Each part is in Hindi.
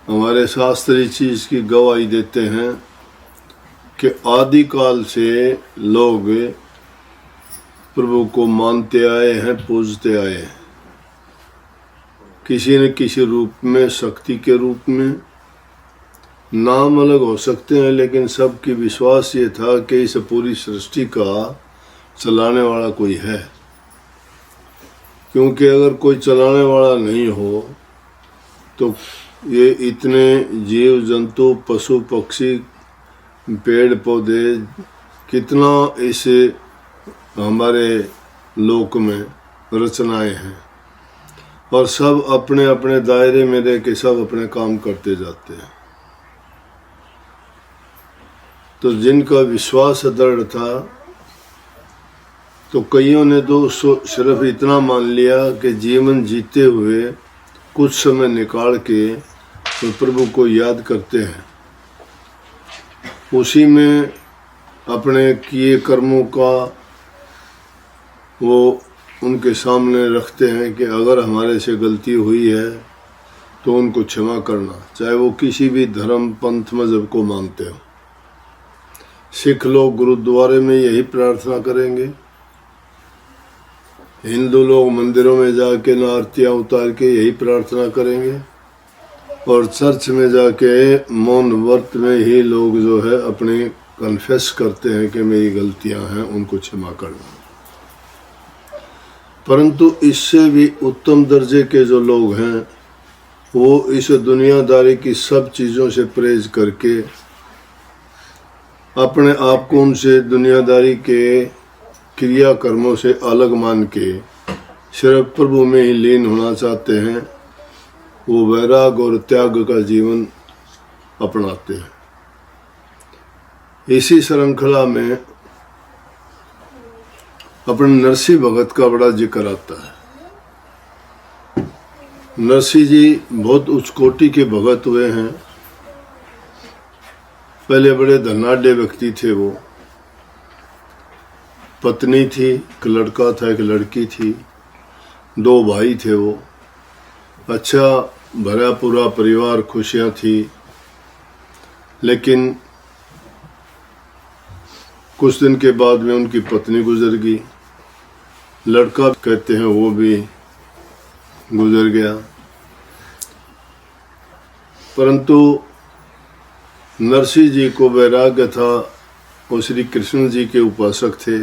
हमारे शास्त्र इस चीज़ की गवाही देते हैं कि आदिकाल से लोग प्रभु को मानते आए हैं, पूजते आए हैं, किसी न किसी रूप में, शक्ति के रूप में। नाम अलग हो सकते हैं, लेकिन सबकी विश्वास ये था कि इस पूरी सृष्टि का चलाने वाला कोई है। क्योंकि अगर कोई चलाने वाला नहीं हो तो ये इतने जीव जंतु, पशु पक्षी, पेड़ पौधे, कितना इस हमारे लोक में रचनाएं हैं, और सब अपने अपने दायरे में रह के सब अपने काम करते जाते हैं। तो जिनका विश्वास दृढ़ था, तो कईयों ने तो सिर्फ इतना मान लिया कि जीवन जीते हुए कुछ समय निकाल के तो प्रभु को याद करते हैं, उसी में अपने किए कर्मों का वो उनके सामने रखते हैं कि अगर हमारे से गलती हुई है तो उनको क्षमा करना, चाहे वो किसी भी धर्म, पंथ, मजहब को मानते हो। सिख लोग गुरुद्वारे में यही प्रार्थना करेंगे, हिंदू लोग मंदिरों में जाके आरतियाँ उतार के यही प्रार्थना करेंगे, और चर्च में जाके मौन व्रत में ही लोग जो है अपने कन्फेस करते हैं कि मेरी गलतियां हैं, उनको क्षमा करना। परंतु इससे भी उत्तम दर्जे के जो लोग हैं, वो इस दुनियादारी की सब चीज़ों से परहेज करके अपने आप को उनसे दुनियादारी के क्रिया कर्मों से अलग मान के सिर्फ प्रभु में ही लीन होना चाहते हैं। वो वैराग और त्याग का जीवन अपनाते हैं। इसी श्रृंखला में अपने नरसिंह भगत का बड़ा जिक्र आता है। नरसिंह जी बहुत उच्च कोटि के भगत हुए हैं। पहले बड़े धनाढ़ व्यक्ति थे। वो पत्नी थी, एक लड़का था, एक लड़की थी, 2 भाई थे। वो अच्छा भरा पूरा परिवार, खुशियाँ थी। लेकिन कुछ दिन के बाद में उनकी पत्नी गुजर गई। लड़का कहते हैं वो भी गुजर गया। परंतु नरसिंह जी को वैराग्य था। वो श्री कृष्ण जी के उपासक थे।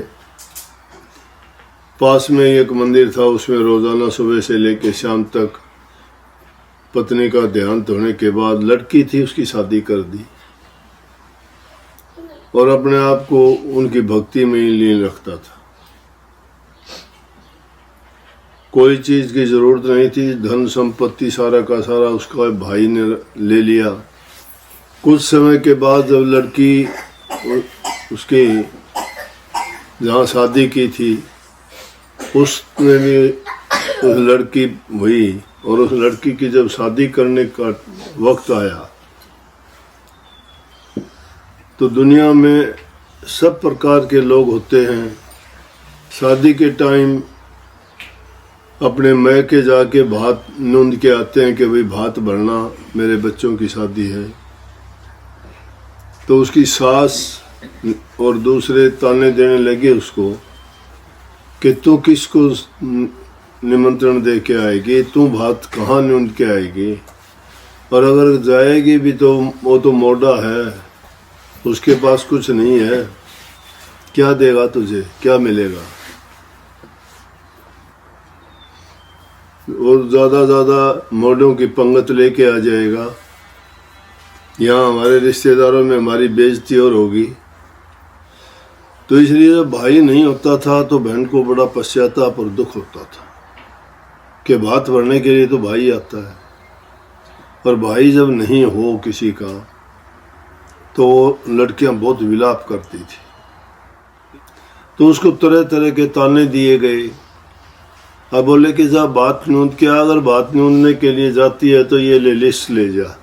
पास में एक मंदिर था, उसमें रोजाना सुबह से लेकर शाम तक पत्नी का देहांत होने के बाद, लड़की थी उसकी शादी कर दी, और अपने आप को उनकी भक्ति में ही लीन रखता था। कोई चीज की जरूरत नहीं थी। धन संपत्ति सारा का सारा उसका भाई ने ले लिया। कुछ समय के बाद जब लड़की उसकी जहाँ शादी की थी, उसमें भी उस लड़की हुई, और उस लड़की की जब शादी करने का वक्त आया तो दुनिया में सब प्रकार के लोग होते हैं। शादी के टाइम अपने मैके जाके भात नूंद के आते हैं कि भाई भात भरना, मेरे बच्चों की शादी है। तो उसकी सास और दूसरे ताने देने लगे उसको कि तू किसको निमंत्रण दे के आएगी, तू भात कहाँ नूंद के आएगी, और अगर जाएगी भी तो वो तो मोटा है, उसके पास कुछ नहीं है, क्या देगा तुझे, क्या मिलेगा। और ज़्यादा मोड़ों की पंगत लेके आ जाएगा। यहाँ हमारे रिश्तेदारों में हमारी बेइज्जती और होगी। तो इसलिए जब भाई नहीं होता था तो बहन को बड़ा पश्चाताप और दुख होता था कि भात भरने के लिए तो भाई आता है, और भाई जब नहीं हो किसी का तो लड़कियां बहुत विलाप करती थी। तो उसको तरह तरह के ताने दिए गए। अब बोले कि जा भात नूंद के, अगर भात नूंदने के लिए जाती है तो ये लिस्ट ले जा।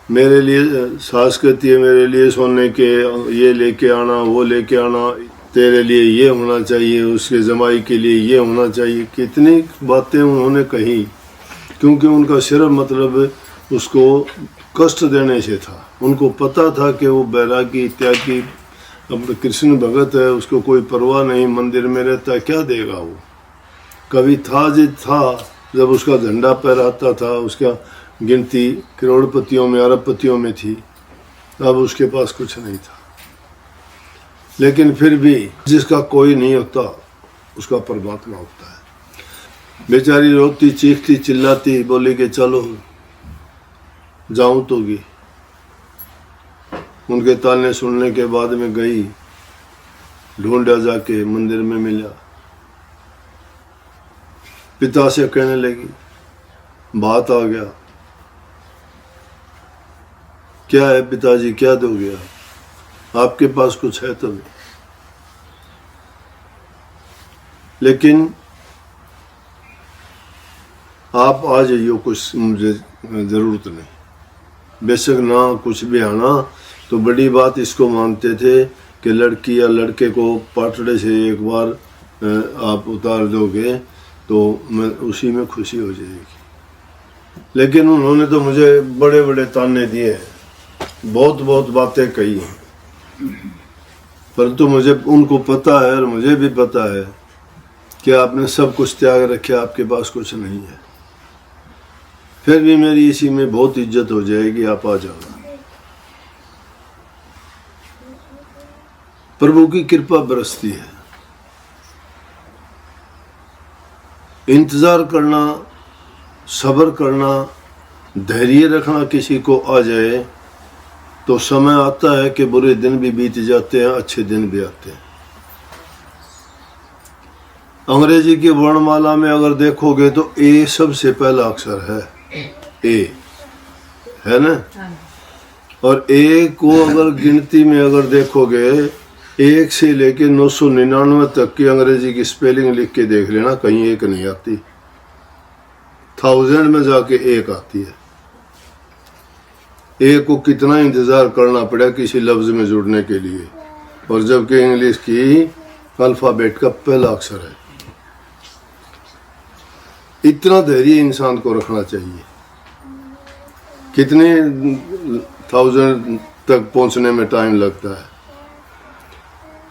मेरे लिए सास कहती है मेरे लिए सोने के ये लेके आना, वो लेके आना, तेरे लिए ये होना चाहिए, उसके जमाई के लिए ये होना चाहिए। कितनी बातें उन्होंने कही। क्योंकि उनका सिर्फ मतलब उसको कष्ट देने से था। उनको पता था कि वो बैरागी त्यागी अब कृष्ण भगत है, उसको कोई परवाह नहीं, मंदिर में रहता है, क्या देगा वो। कभी था जिद था, जब उसका झंडा फहराता था, उसका गिनती करोड़पतियों में अरबपतियों में थी, अब उसके पास कुछ नहीं था। लेकिन फिर भी जिसका कोई नहीं होता उसका परमात्मा होता है। बेचारी रोती चीखती चिल्लाती, बोली कि चलो जाऊं तो गी। उनके ताने सुनने के बाद में गई, ढूंढा, जाके मंदिर में मिला। पिता से कहने लगी, बात आ गया, क्या है पिताजी, क्या दोगे आपके पास कुछ है तो नहीं। लेकिन आप आ जाइयो, कुछ मुझे जरूरत नहीं, बेशक ना कुछ भी आना। तो बड़ी बात इसको मानते थे कि लड़की या लड़के को पाटड़े से एक बार आप उतार दोगे तो मैं उसी में खुशी हो जाएगी। लेकिन उन्होंने तो मुझे बड़े बड़े ताने दिए, बहुत बहुत बातें कही हैं, परंतु मुझे उनको पता है और मुझे भी पता है कि आपने सब कुछ त्याग रखे, आपके पास कुछ नहीं है। फिर भी मेरी इसी में बहुत इज्जत हो जाएगी, आप आ जाना। प्रभु की कृपा बरसती है। इंतजार करना, सब्र करना, धैर्य रखना किसी को आ जाए तो समय आता है कि बुरे दिन भी बीत जाते हैं, अच्छे दिन भी आते हैं। अंग्रेजी की वर्णमाला में अगर देखोगे तो ए सबसे पहला अक्षर है, ए है ना। और ए को अगर गिनती में अगर देखोगे, 1 से लेके 999 तक की अंग्रेजी की स्पेलिंग लिख के देख लेना, कहीं एक नहीं आती, 1000 में जाके एक आती है। ए को कितना इंतजार करना पड़ा किसी लफ्ज में जुड़ने के लिए, और जबकि इंग्लिश की अल्फाबेट का पहला अक्षर है। इतना धैर्य इंसान को रखना चाहिए। कितने 1000 तक पहुंचने में टाइम लगता है,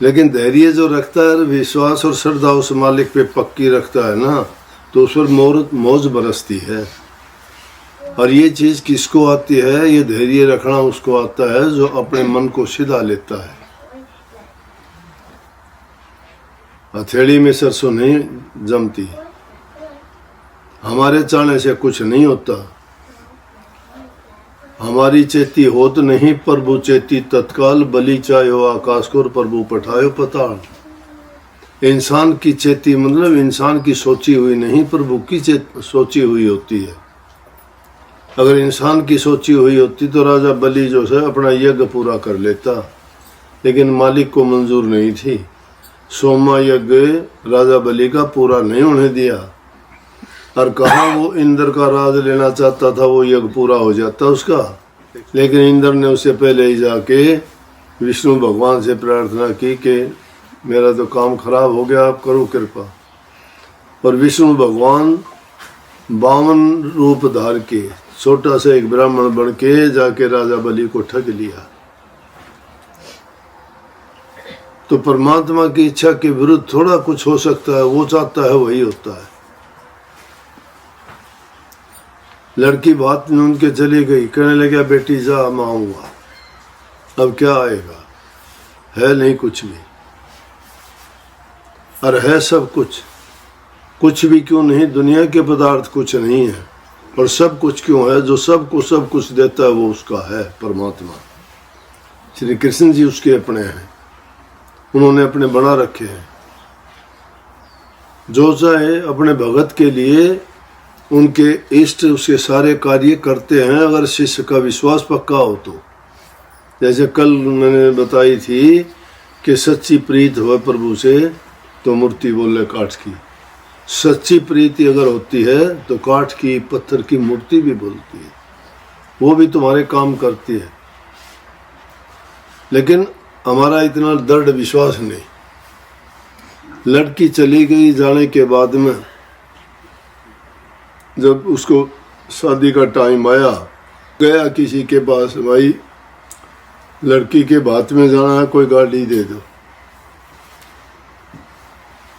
लेकिन धैर्य जो रखता है, विश्वास और श्रद्धा उस मालिक पे पक्की रखता है ना, तो उस पर मौज बरसती है। और ये चीज़ किसको आती है, ये धैर्य रखना उसको आता है जो अपने मन को सीधा लेता है। हथेली में सरसों नहीं जमती, हमारे चाहने से कुछ नहीं होता। हमारी चेती होत नहीं, प्रभु चेती तत्काल, बलि चाहो आकाश को प्रभु पठायो पताल। इंसान की चेती मतलब इंसान की सोची हुई नहीं, प्रभु की सोची हुई होती है। अगर इंसान की सोची हुई होती तो राजा बलि जो है अपना यज्ञ पूरा कर लेता, लेकिन मालिक को मंजूर नहीं थी। सोमा यज्ञ राजा बलि का पूरा नहीं होने दिया, और कहा वो इंद्र का राज लेना चाहता था, वो यज्ञ पूरा हो जाता उसका। लेकिन इंद्र ने उससे पहले ही जाके विष्णु भगवान से प्रार्थना की कि मेरा तो काम खराब हो गया, आप करो कृपा। और विष्णु भगवान 52 रूप धार के छोटा सा एक ब्राह्मण बन के जाके राजा बलि को ठग लिया। तो परमात्मा की इच्छा के विरुद्ध थोड़ा कुछ हो सकता है, वो चाहता है वही होता है। लड़की बात में उनके चली गई, कहने लगा बेटी जा, मैं आऊंगा। अब क्या आएगा, है नहीं कुछ भी, और है सब कुछ। कुछ भी क्यों नहीं, दुनिया के पदार्थ कुछ नहीं है, और सब कुछ क्यों है, जो सबको सब कुछ देता है वो उसका है, परमात्मा। श्री कृष्ण जी उसके अपने हैं, उन्होंने अपने बना रखे हैं। जो चाहे अपने भगत के लिए उनके इष्ट उसके सारे कार्य करते हैं, अगर शिष्य का विश्वास पक्का हो तो। जैसे कल मैंने बताई थी कि सच्ची प्रीत हो प्रभु से तो मूर्ति बोले काठ की। सच्ची प्रीति अगर होती है तो काठ की, पत्थर की मूर्ति भी बोलती है, वो भी तुम्हारे काम करती है। लेकिन हमारा इतना दृढ़ विश्वास नहीं। लड़की चली गई, जाने के बाद में जब उसको शादी का टाइम आया, गया किसी के पास, भाई लड़की के बात में जाना है, कोई गाड़ी दे दो।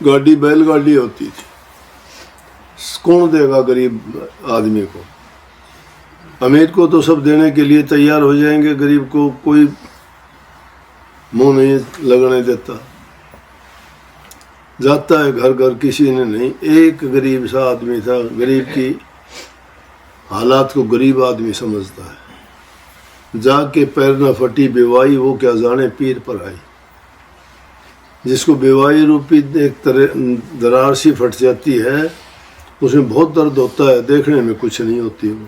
गाड़ी बैलगाड़ी होती थी, कौन देगा गरीब आदमी को? अमीर को तो सब देने के लिए तैयार हो जाएंगे, गरीब को कोई मुंह नहीं लगने देता। जाता है घर घर, किसी ने नहीं। एक गरीब सा आदमी था, गरीब की हालात को गरीब आदमी समझता है। जाके पैर न फटी बेवाई, वो क्या जाने पीर पर आई। जिसको बेवाई रूपी एक तरह दरार सी फट जाती है, उसमें बहुत दर्द होता है, देखने में कुछ नहीं होती वो,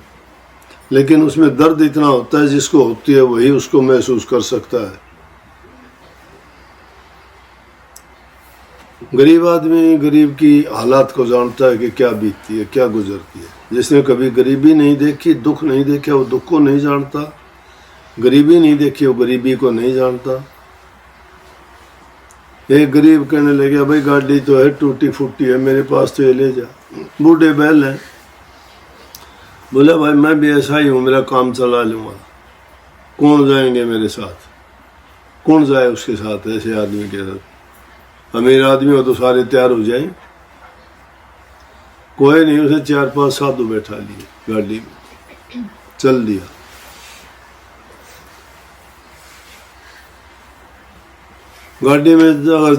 लेकिन उसमें दर्द इतना होता है जिसको होती है वही उसको महसूस कर सकता है। गरीब आदमी गरीब की हालात को जानता है कि क्या बीतती है, क्या गुजरती है। जिसने कभी गरीबी नहीं देखी, दुख नहीं देखा, वो दुख को नहीं जानता। गरीबी नहीं देखी, वो गरीबी को नहीं जानता। एक गरीब कहने लगे, भाई गाड़ी तो है टूटी फूटी है, मेरे पास तो ये ले जा। बूढ़े बैल हैं। बोले भाई मैं भी ऐसा ही हूँ, मेरा काम चला लूँगा। कौन जाएंगे मेरे साथ? कौन जाए उसके साथ, ऐसे आदमी के साथ? अमीर आदमी हो तो सारे तैयार हो जाए। कोई नहीं, उसे 4-5 साधु बैठा लिए गाड़ी में, चल दिया। गाड़ी में अगर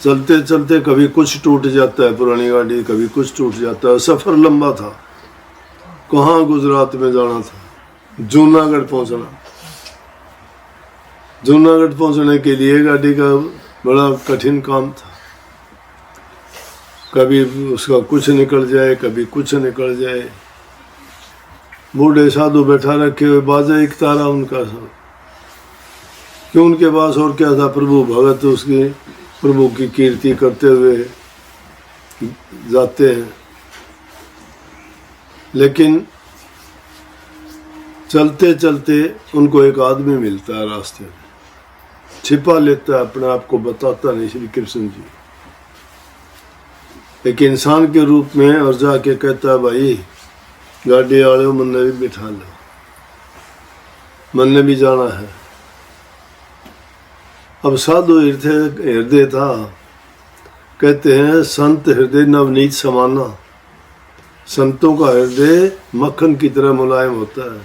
चलते चलते कभी कुछ टूट जाता है, पुरानी गाड़ी, कभी कुछ टूट जाता है। सफ़र लंबा था। कहाँ? गुजरात में जाना था, जूनागढ़ पहुंचना। जूनागढ़ पहुंचने के लिए गाड़ी का बड़ा कठिन काम था। कभी उसका कुछ निकल जाए, कभी कुछ निकल जाए। बूढ़े साधु बैठा रखे हुए, बाजा एक तारा उनका सब। क्यों? उनके पास और क्या था? प्रभु भगत, उसकी प्रभु की कीर्ति करते हुए जाते हैं। लेकिन चलते चलते उनको एक आदमी मिलता है रास्ते में, छिपा लेता है अपने आप को, बताता नहीं, श्री कृष्ण जी एक इंसान के रूप में, और जाके कहता है भाई गाड़ी वाले मन ने भी बिठा लो, मन ने भी जाना है। अब साधु हृदय था। कहते हैं संत हृदय नवनीत समाना। संतों का हृदय मक्खन की तरह मुलायम होता है।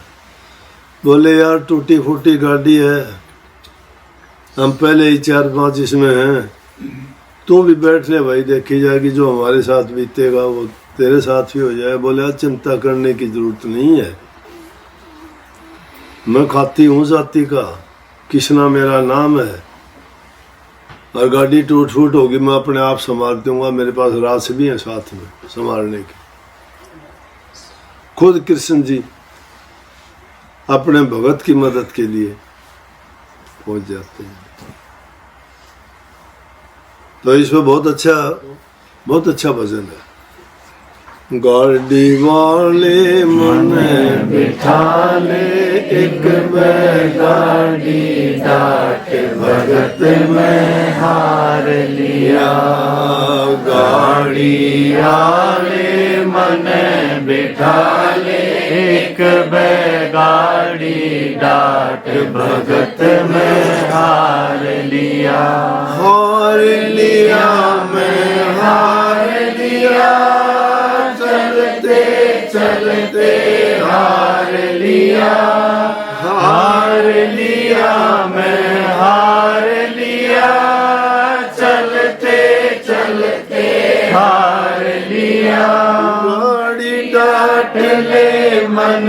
बोले यार टूटी फूटी गाड़ी है, हम पहले ही 4-5 इसमें हैं, तू भी बैठ ले भाई, देखी जाएगी, जो हमारे साथ बीतेगा वो तेरे साथ ही हो जाए। बोले चिंता करने की जरूरत नहीं है, मैं खाती हूँ जाति का, कृष्णा मेरा नाम है, और गाड़ी टूट फूट होगी मैं अपने आप संभाल दूंगा, मेरे पास रास भी है साथ में संभालने की। खुद कृष्ण जी अपने भगत की मदद के लिए पहुंच जाते हैं। तो इसमें बहुत अच्छा भजन है। गाड़ी वाले मन बिठा ले, एक गाड़ी डाट भगत में हार लिया। गाड़ी वाले मन बिठा ले, एक गाड़ी डाट भगत में हार लिया। हार लिया मैं हार लिया, चलते चलते हार लिया। हार लिया मैं हार लिया, चलते चलते हार लिया। गाड़ी डाट ले मन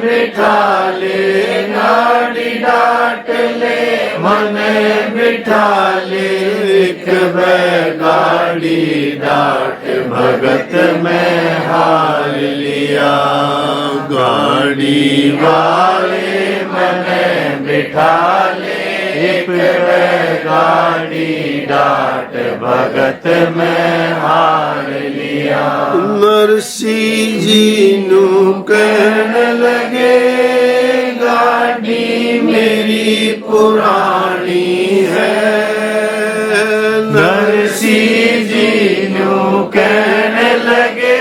बिठा ले, गाड़ी डाट ले मन बिठा ले, एक गाड़ी डाट भगत में हार लिया। गाड़ी वाले मन बिठा ले, एक गाड़ी डाट भगत में हार लिया। नरसिंह जी नू कहने लगे, गाड़ी मेरी पुरानी है। नरसिंह जी नू कहने लगे,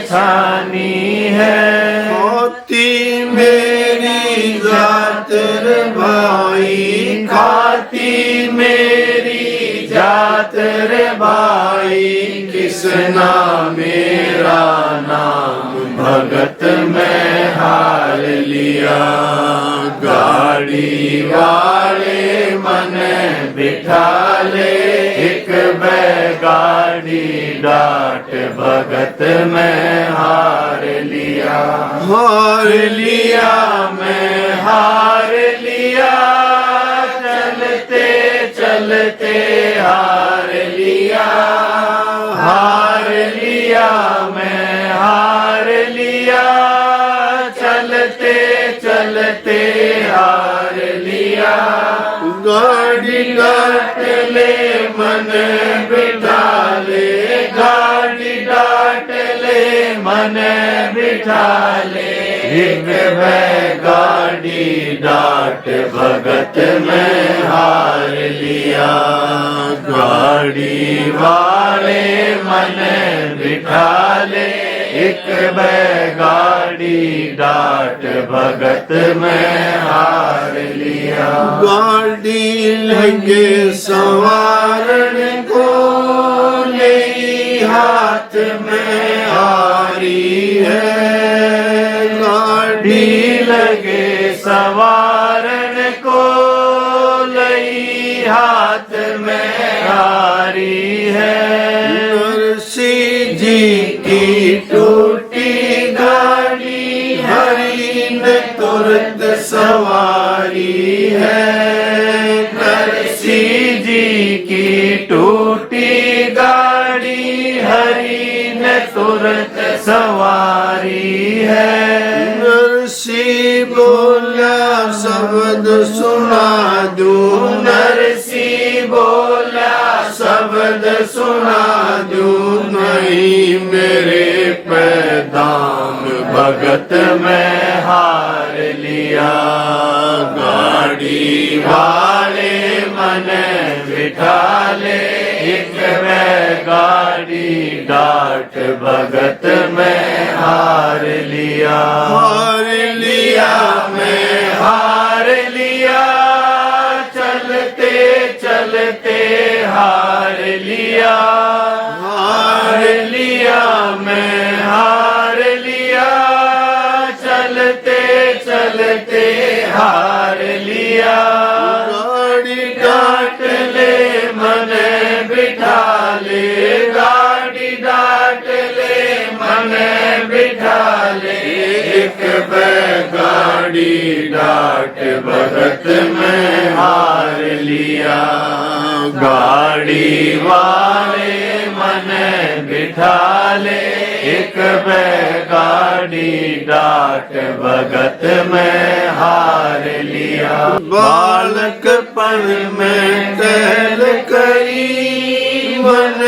छानी है। होती मेरी जात रे भाई, खाती मेरी जात रे भाई, किसना मेरा नाम भगत में हार लिया। गाड़ी वाले मन बिठा ले, एक बैगाड़ी डाट भगत में हार लिया। हार लिया मैं हार लिया, चलते चलते हार लिया। हार लिया मैं हार लिया, चलते चलते हार लिया। गाड़ी डाट ले मन बिठा ले, गाड़ी डाट ले मन बिठा ले, एक बैगाड़ी डाट भगत में हार लिया। गाड़ी वाले मन बिठा ले, एक बैगाड़ी डाट भगत में हार लिया। गाड़ी लगे सवारन को, ले हाथ में हारी है। गाड़ी लगे सवारन को, लई हाथ में हारी है। नरसिंह जी की टूटी गाड़ी, हरि ने तुरंत सवारी है। नरसिंह जी की टूटी गाड़ी, हरि ने तुरंत सवारी है। नरसिंह बोला शब्द सुना दूं, नरसिंह बोला शब्द सुना दूं, नहीं मेरे पैदाम भगत में हार लिया। गाड़ी वाले मन बिठा ले, एक बैगाड़ी डाट भगत में हार लिया। हार लिया मैं हार लिया, चलते चलते हार लिया। हार लिया मैं हार लिया, चलते चलते हार लिया। गाड़ी डाट ले मन बिठा ले, गाड़ी डाट ले मन बिठा ले, एक बैगाड़ी डाट भगत में हार लिया। गाड़ी वाले मन बिठा ले, एक बैगाड़ी डाट भगत में हार लिया। बालकपन में टहल करी, मन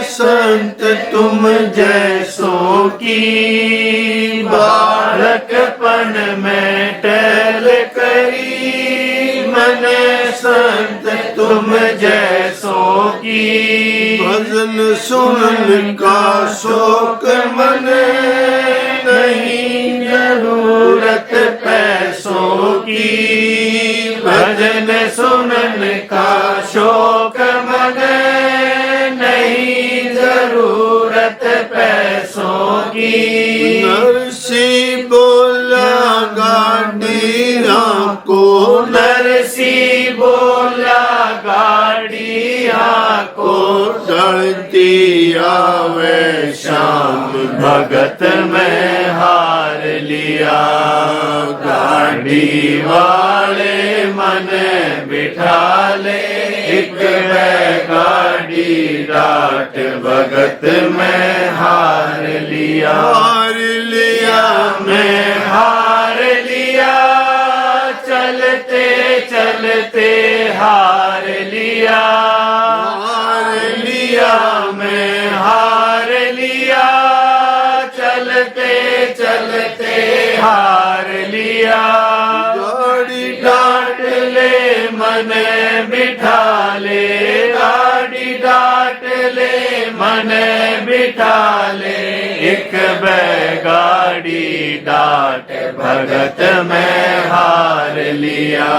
संत तुम जैसों की। बालकपन में टहल करी, मन संत तुम जैसों की। भजन सुनन का शौक मन, नहीं जरूरत पैसों की। भजन सुनन का शौक मन, नहीं जरूरत पैसों की। नरसिंह बोला गाड़िया को, नरसिंह बोला गाड़िया को, चढ़ती आवे शाम भगत में हार लिया। गाड़ी वाले मन बिठा ले, एक बैगाड़ी डाट भगत में हार लिया। हार लिया मैं हार लिया, चलते चलते हार लिया। हार लिया मैं हार लिया, चलते चलते हार लिया। गाड़ी डाट ले मन बिठा ले, गाड़ी डाट ले मन बिठा ले, एक बैगाड़ी डाट भगत में हार लिया।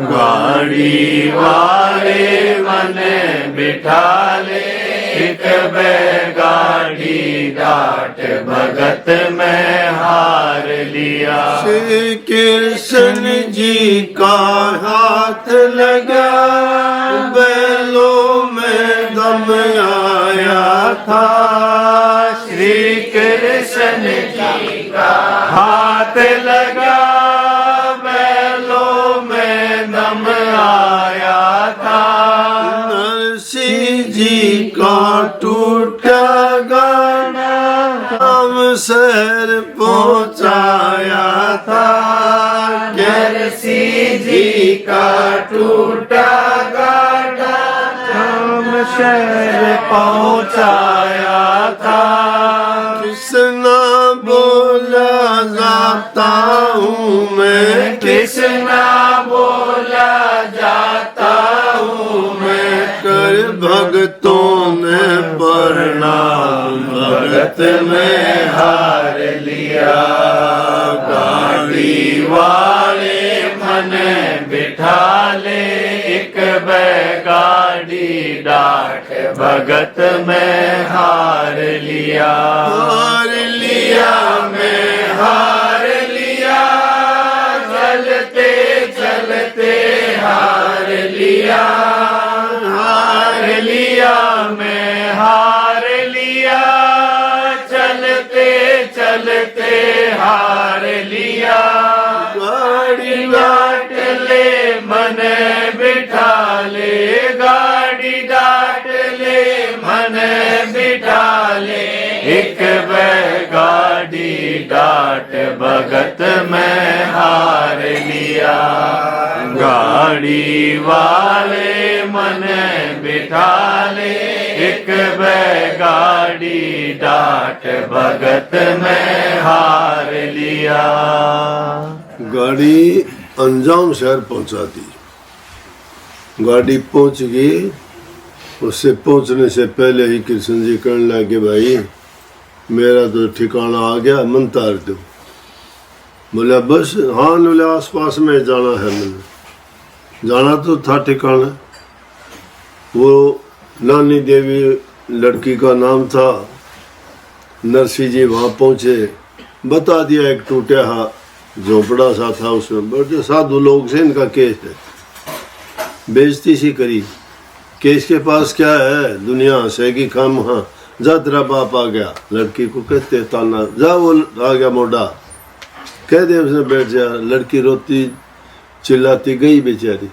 गाड़ी वाले मन बिठा ले, एक बैगाड़ी डाट भगत में हार लिया। श्री कृष्ण जी का हाथ लगा, बैलों में दम आया था। श्री कृष्ण जी का हाथ लगा, बैलों में दम आया था। नरसिंह जी का टूटा गाना हम शहर पहुंचाया था। नरसिंह जी का टूटा गाना हम शहर पहुंचाया था। कृष्णा बोला जाता हूँ मैं, कृष्णा बोला जाता हूँ मैं, कर भगतों ने प्रणाम भगत में हार लिया। गाड़ी वाले मन बिठा ले, एक बैगाड़ी डाट भगत में हार लिया। हार लिया मैं हार लिया, चलते चलते हार लिया। हार लिया मैं हार लिया, चलते चलते हार लिया। गाड़ी डाट ले मन बिठा ले, गाड़ी डाट ले मन बिठा ले, एक बैगाड़ी डाट भगत में हार लिया। गाड़ी वाले मन बिठा ले, एक बैगाड़ी डाट भगत में हार लिया। गाड़ी अंजाम शहर पहुंचा दी। गाड़ी पहुंच गई, उससे पहुंचने से पहले ही कृष्ण जी कहने लगे, भाई मेरा तो ठिकाना आ गया, मन तार दो। बोला बस, हाँ बोले आस पास में जाना है, मैंने जाना तो था ठिकाना। वो नानी देवी लड़की का नाम था। नरसिंह जी वहाँ पहुँचे, बता दिया एक टूटा हा झोपड़ा सा था, उसमें बड़े साधु लोग से इनका केस है। बेइज्जती सी करी, केस के पास क्या है, दुनिया हंसेगी खाम। हाँ जा तेरा बाप आ गया, लड़की को कहते ताना, जा वो आ गया मोटा, कह दे उसने बैठ जा। लड़की रोती चिल्लाती गई बेचारी।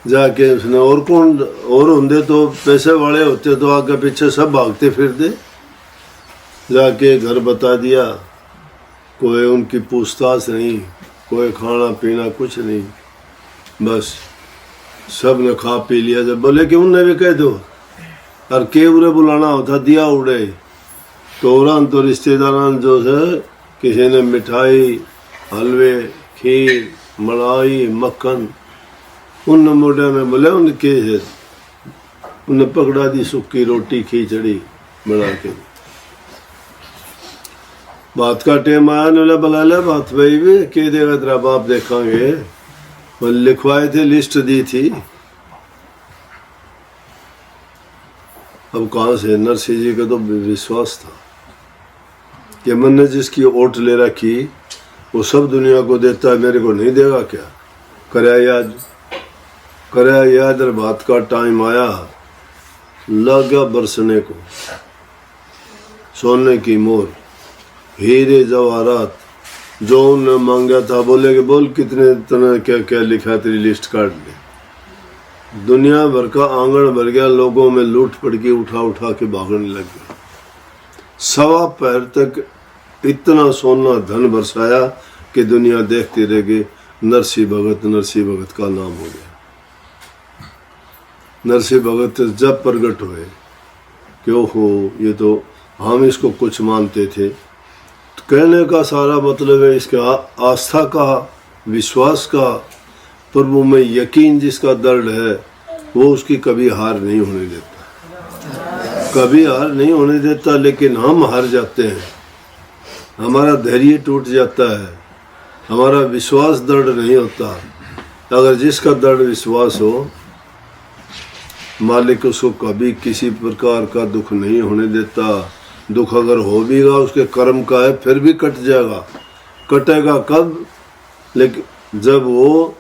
जाके उसने और कौन और होंगे तो पैसे वाले होते तो आगे पीछे सब भागते फिरते। जाके घर बता दिया, कोई उनकी पूछताछ नहीं, कोई खाना पीना कुछ नहीं, बस सब ने खा पी लिया। जब बोले कि उन्हें भी कह दो, और के उरे बुलाना होता दिया उड़े तो उड़ान तो रिश्तेदारान जो है, किसी ने मिठाई हलवे खीर मलाई मक्खन उन मोढ़े में बोले उनके है, उन्हें पकड़ा दी सूखी रोटी खिचड़ी बना के। बात का टेम आया, ने बुला ले बात भाई भी के देगा तेरा बाप देखेंगे। वो लिखवाए थे, लिस्ट दी थी। अब कहाँ से नरसिंह जी का तो विश्वास था कि मन ने जिसकी ओट ले रखी वो सब दुनिया को देता है, मेरे को नहीं देगा क्या। कराया याद और बात का टाइम आया, लगा बरसने को सोने की मोर हीरे जवाहरात जो उन्होंने मांगा था। बोले कि बोल कितने तने क्या क्या लिखा, तेरी लिस्ट काट ले। दुनिया भर का आंगन भर गया, लोगों में लूट पड़ के उठा उठा के भागने लग गया। सवा पैर तक इतना सोना धन बरसाया कि दुनिया देखती रह गई। नरसिंह भगत का नाम हो गया। नरसिंह भगत जब प्रकट हुए कि ओहो ये तो हम इसको कुछ मानते थे, तो कहने का सारा मतलब है इसके आस्था का, विश्वास का, प्रभु में यकीन जिसका दर्द है वो उसकी कभी हार नहीं होने देता। कभी हार नहीं होने देता, लेकिन हम हार जाते हैं, हमारा धैर्य टूट जाता है, हमारा विश्वास दृढ़ नहीं होता। अगर जिसका दृढ़ विश्वास हो, मालिक उसको कभी किसी प्रकार का दुख नहीं होने देता। दुख अगर हो भी गा, उसके कर्म का है, फिर भी कट जाएगा। कटेगा कब? लेकिन जब वो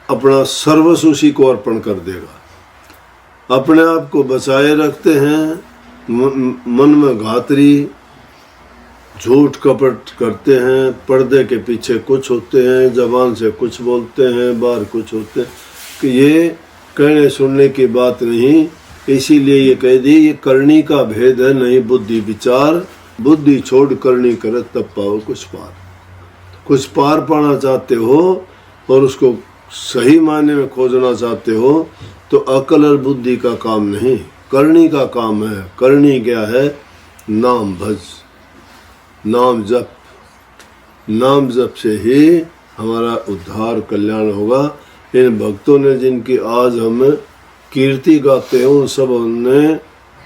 अपना सर्वस्व उसी को अर्पण कर देगा। अपने आप को बचाए रखते हैं, मन में घातरी झूठ कपट करते हैं, पर्दे के पीछे कुछ होते हैं, जबान से कुछ बोलते हैं, बाहर कुछ होते हैं, कि ये कहने सुनने की बात नहीं। इसीलिए ये कह दी, ये करनी का भेद है नहीं बुद्धि विचार, बुद्धि छोड़ करनी करे तब पाओ कुछ पार। कुछ पार पाना चाहते हो और उसको सही मायने में खोजना चाहते हो, तो अकल और बुद्धि का काम नहीं, करनी का काम है। करनी क्या है? नाम भज, नाम जप। नाम जप से ही हमारा उद्धार कल्याण होगा। इन भक्तों ने जिनकी आज हम कीर्ति गाते हैं, उन सब ने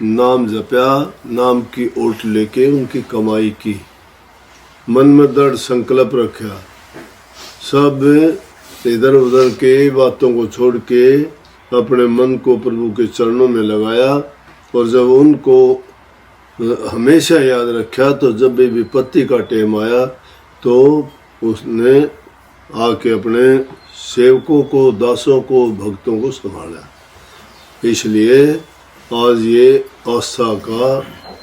नाम जपया, नाम की ओट लेके उनकी कमाई की, मन में दृढ़ संकल्प रखा, सब इधर उधर के बातों को छोड़ के अपने मन को प्रभु के चरणों में लगाया। और जब उनको हमेशा याद रखा, तो जब भी विपत्ति का टाइम आया तो उसने आके अपने सेवकों को, दासों को, भक्तों को संभाला। इसलिए आज ये आस्था का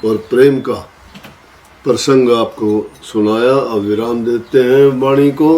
और प्रेम का प्रसंग आपको सुनाया। अब विराम देते हैं वाणी को।